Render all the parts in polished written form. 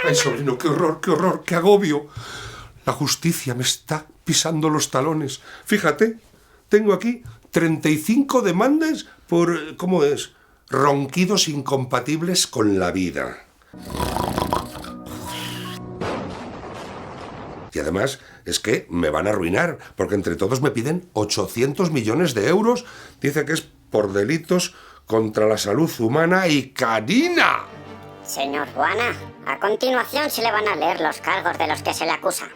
Ay, sobrino, qué horror, qué agobio. La justicia me está pisando los talones. Fíjate, tengo aquí 35 demandas por, ¿cómo es? Ronquidos incompatibles con la vida. Y además es que me van a arruinar, porque entre todos me piden 800 millones de euros. Dice que es por delitos contra la salud humana y canina. Señor Juana, a continuación se le van a leer los cargos de los que se le acusa.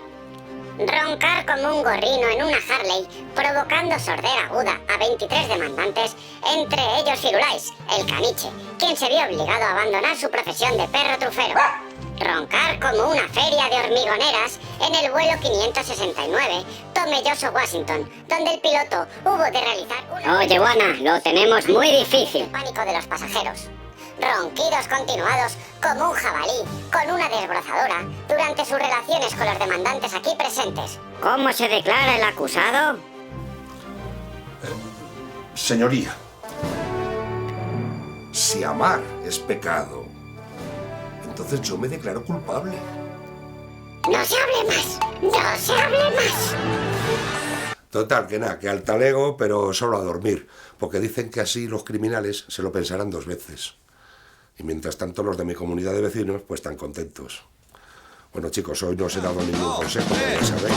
Roncar como un gorrino en una Harley, provocando sordera aguda a 23 demandantes, entre ellos Firulais, el caniche, quien se vio obligado a abandonar su profesión de perro trufero. Roncar como una feria de hormigoneras en el vuelo 569, Tomelloso, Washington, donde el piloto hubo de realizar una... Oye, Juana, lo tenemos muy difícil. El pánico de los pasajeros. Ronquidos continuados como un jabalí con una desbrozadora durante sus relaciones con los demandantes aquí presentes. ¿Cómo se declara el acusado? Señoría, si amar es pecado, entonces yo me declaro culpable. ¡No se hable más! ¡No se hable más! Total, que nada, que al talego, pero solo a dormir, porque dicen que así los criminales se lo pensarán 2 veces. Y mientras tanto los de mi comunidad de vecinos pues están contentos. Bueno, chicos, hoy no os he dado ningún consejo, ya sabéis.